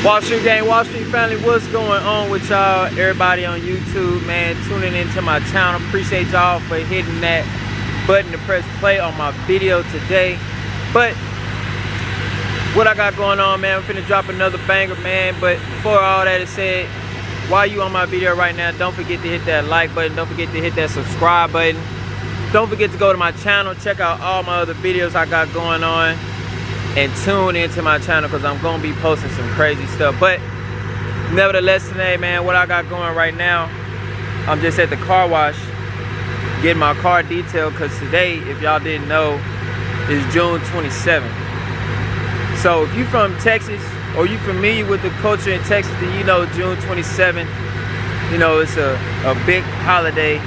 Wall Street Gang, Wall Street family, what's going on with y'all? Everybody on YouTube, man, tuning into my channel. Appreciate y'all for hitting that button to press play on my video today. But what I got going on, man, I'm finna drop another banger, man. But before all that is said, while you on my video right now, don't forget to hit that like button. Don't forget to hit that subscribe button. Don't forget to go to my channel, check out all my other videos I got going on, and tune into my channel because I'm going to be posting some crazy stuff. But nevertheless today, man, what I got going right now, I'm just at the car wash getting my car detailed because today, if y'all didn't know, is June 27th. So if you from Texas or you familiar with the culture in Texas, then you know June 27th, you know, it's a big holiday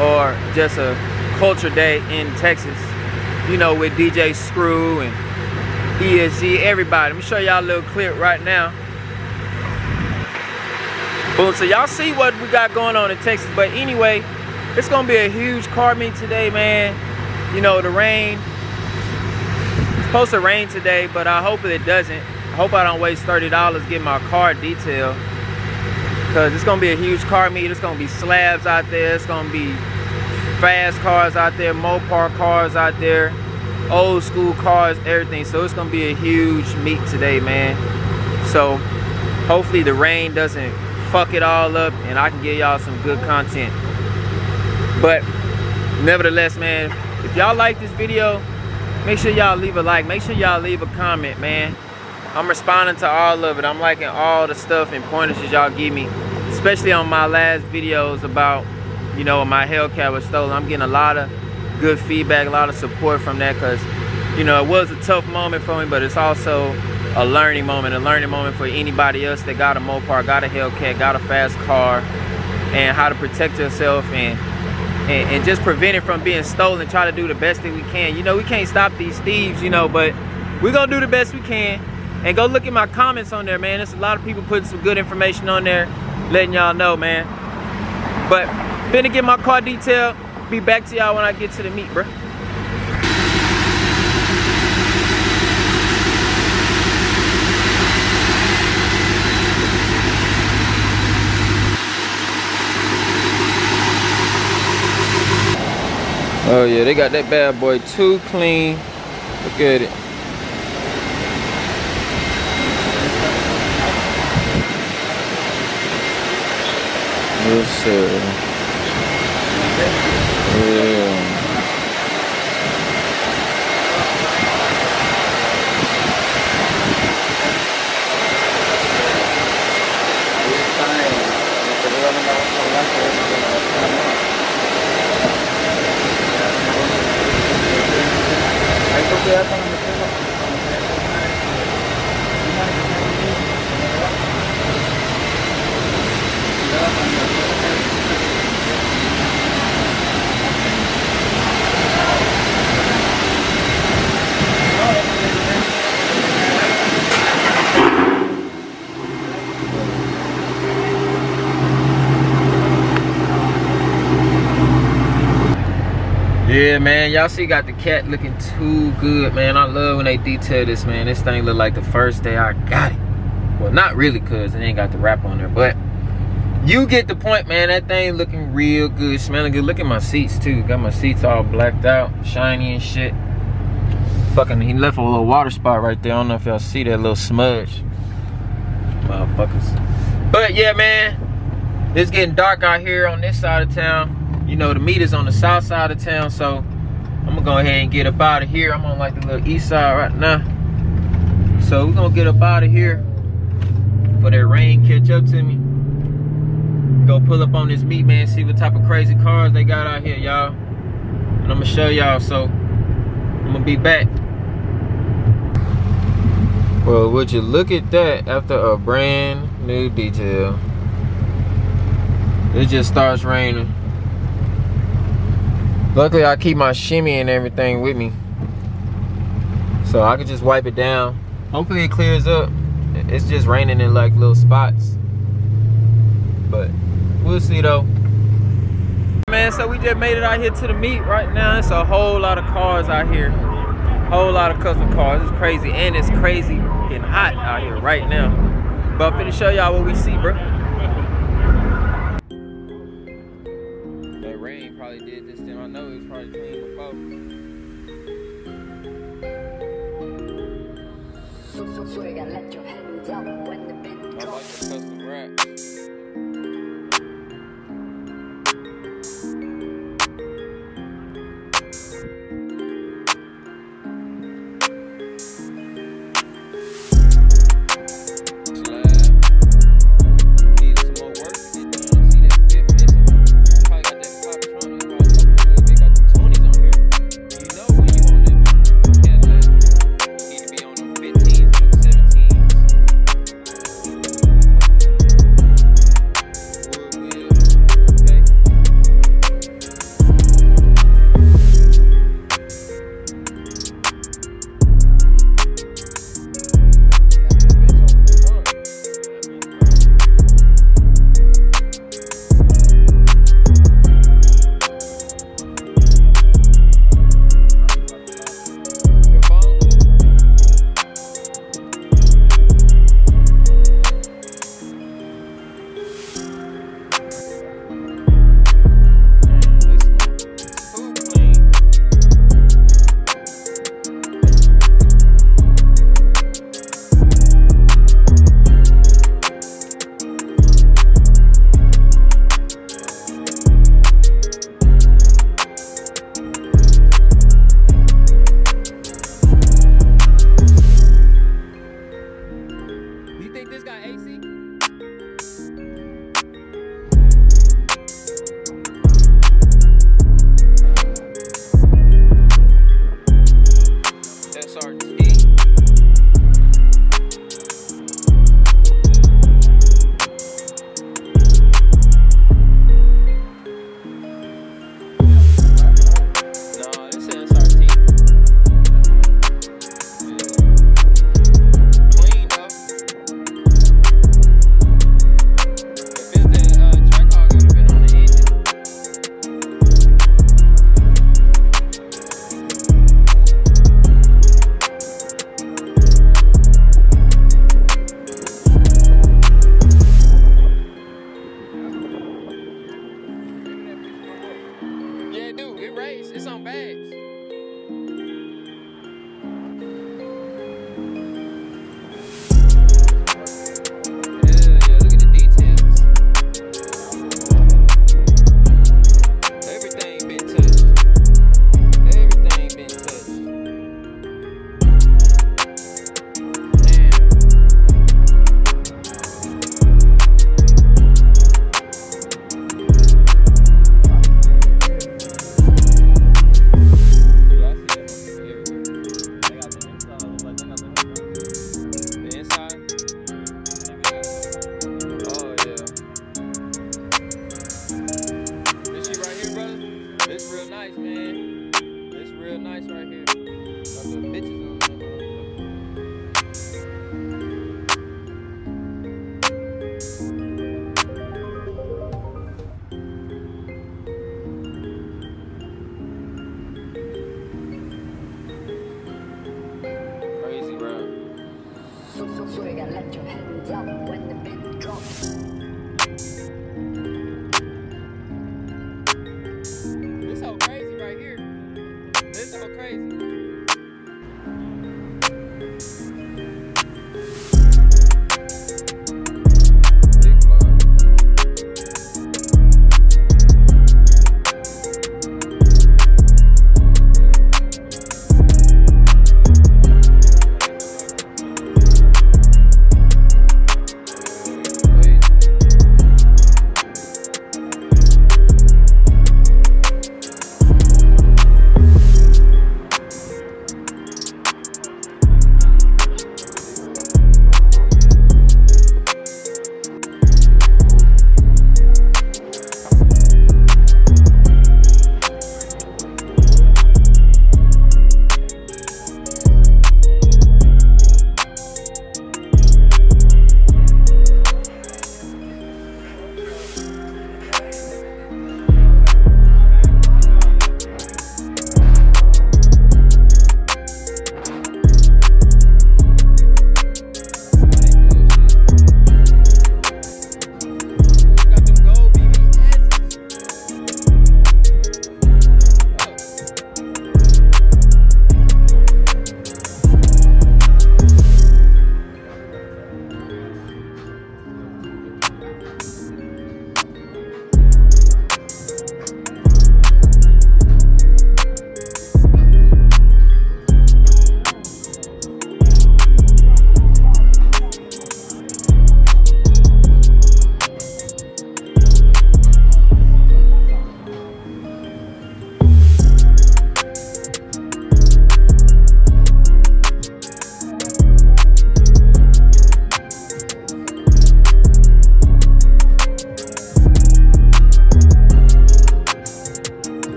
or just a culture day in Texas, you know, with DJ Screw and ESG, everybody. Let me show y'all a little clip right now. Boom, so y'all see what we got going on in Texas. But anyway, it's gonna be a huge car meet today, man. You know, the rain, it's supposed to rain today, but I hope it doesn't. I hope I don't waste $30 getting my car detailed, because it's gonna be a huge car meet. It's gonna be slabs out there, it's gonna be fast cars out there, Mopar cars out there, old school cars, everything. So it's gonna be a huge meet today, man. So hopefully the rain doesn't fuck it all up and I can give y'all some good content. But nevertheless, man, if y'all like this video, make sure y'all leave a like, make sure y'all leave a comment, man. I'm responding to all of it. I'm liking all the stuff and pointers that y'all give me, especially on my last videos about, you know, my Hellcat was stolen. I'm getting a lot of good feedback, a lot of support from that, because, you know, it was a tough moment for me, but it's also a learning moment for anybody else that got a Mopar, got a Hellcat, got a fast car, and how to protect yourself and just prevent it from being stolen. Try to do the best that we can. You know, we can't stop these thieves, you know, but we're gonna do the best we can. And go look at my comments on there, man. There's a lot of people putting some good information on there, letting y'all know, man. But finna get my car detailed. Be back to y'all when I get to the meet, bro. Oh yeah, they got that bad boy too clean. Look at it. Yes, sir. Yeah. Yeah, man, y'all see got the cat looking too good, man. I love when they detail this, man. This thing look like the first day I got it. Well, not really, cause it ain't got the wrap on there, but you get the point, man. That thing looking real good, smelling good. Look at my seats too. Got my seats all blacked out, shiny and shit. Fucking, he left a little water spot right there. I don't know if y'all see that little smudge. Motherfuckers. But yeah, man, it's getting dark out here on this side of town. You know, the meet is on the south side of town, so I'm gonna go ahead and get up out of here. I'm on like the little east side right now. So we're gonna get up out of here before that rain catch up to me. Go pull up on this meet, man, see what type of crazy cars they got out here, y'all. And I'm gonna show y'all, so I'm gonna be back. Well, would you look at that after a brand new detail? It just starts raining. Luckily, I keep my shimmy and everything with me, so I can just wipe it down. Hopefully it clears up. It's just raining in like little spots, but we'll see though. Man, so we just made it out here to the meet right now. It's a whole lot of cars out here. Whole lot of custom cars. It's crazy, and it's crazy getting hot out here right now. But I'm finna show y'all what we see, bro. That rain probably did this thing. I know it was probably clean before. Let your hands up when the beat I like drops. the custom rap. It's on bags. Yeah, look at the details. Everything been touched. Everything been touched. It's real nice, man. It's real nice right here. Got the bitches on there. Crazy, bro. Let your hands up when the beat drops. This so crazy right here. This so crazy. Big vlog.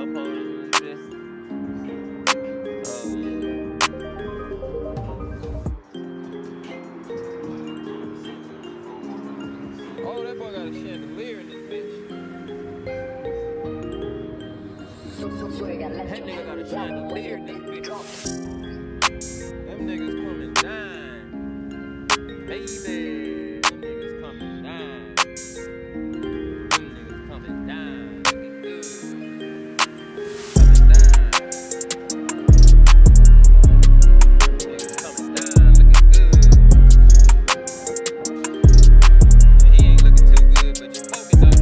cup holders and this. Oh yeah. Oh, that boy got a chandelier in this bitch. That nigga got a chandelier in this bitch. Them niggas coming down. Baby. Them niggas coming down. Them niggas coming down. Looking good. Coming down. Niggas coming down. Looking good. And he ain't looking too good, but you poking though.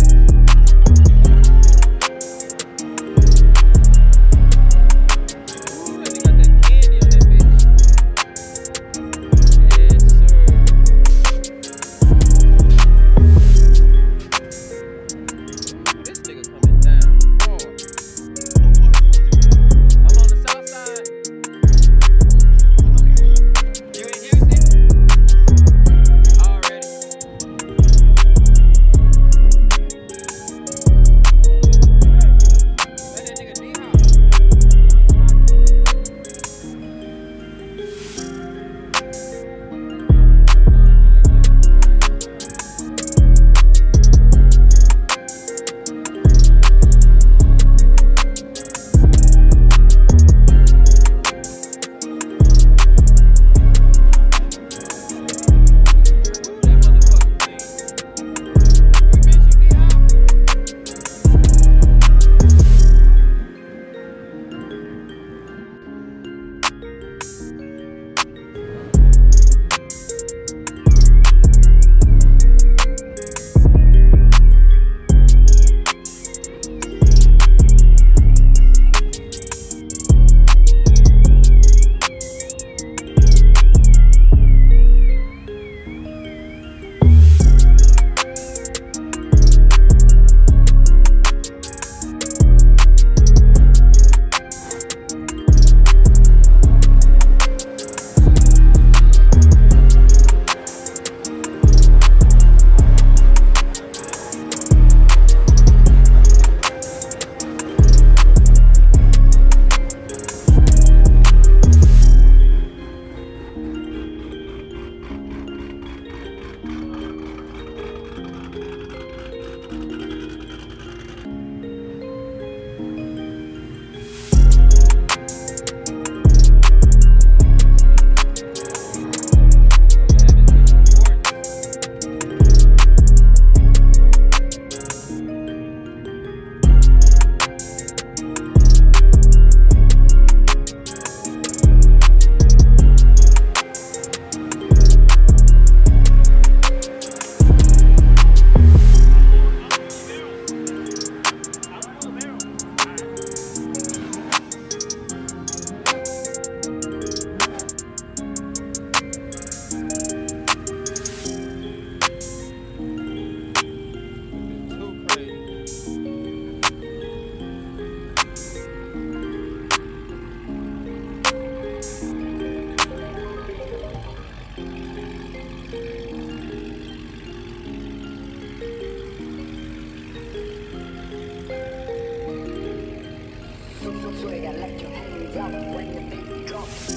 Let your hands up when the beat drops.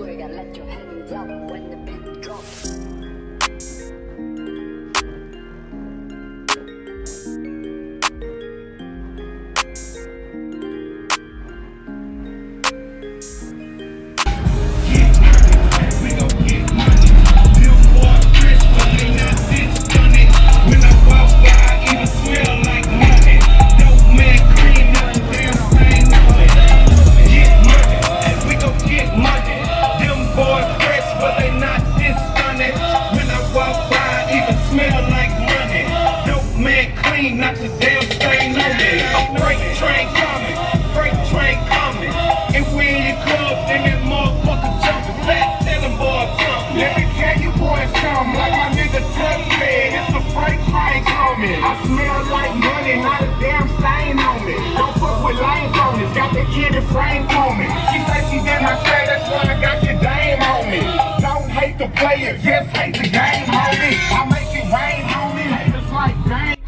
swag, I let your hands up when the beat drops. Not the damn stain on it. A freight train coming, If we in your club, then that motherfucker jumping. Fat, tell them boys something. Let me tell you boys something. Like my nigga Tuck said, it's a freight train coming. I smell like money, not a damn stain on me. Don't fuck with lame bonus, got the kid in frame on me. She say she did my say, that's why I got your dame on me. Don't hate the player, just hate the game, homie. I make it rain, homie. Haters like dang.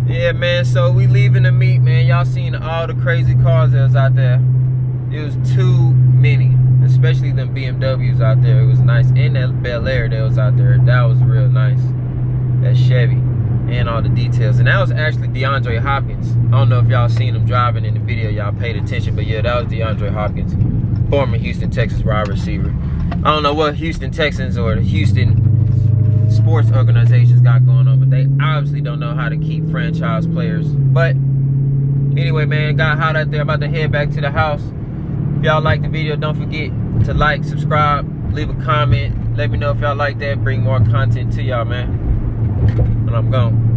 Yeah, man, so we leaving the meet, man. Y'all seen all the crazy cars that was out there. It was too many, especially them BMWs out there. It was nice. And that Bel Air that was out there, that was real nice. That Chevy and all the details. And that was actually DeAndre Hopkins. I don't know if y'all seen him driving in the video, y'all paid attention, but yeah, that was DeAndre Hopkins, former Houston Texans wide receiver. I don't know what Houston Texans or the Houston sports organizations got going on, but they obviously don't know how to keep franchise players. But anyway, man, got hot out there. About to head back to the house. If y'all like the video, don't forget to like, subscribe, leave a comment. Let me know if y'all like that. Bring more content to y'all, man. And I'm gone.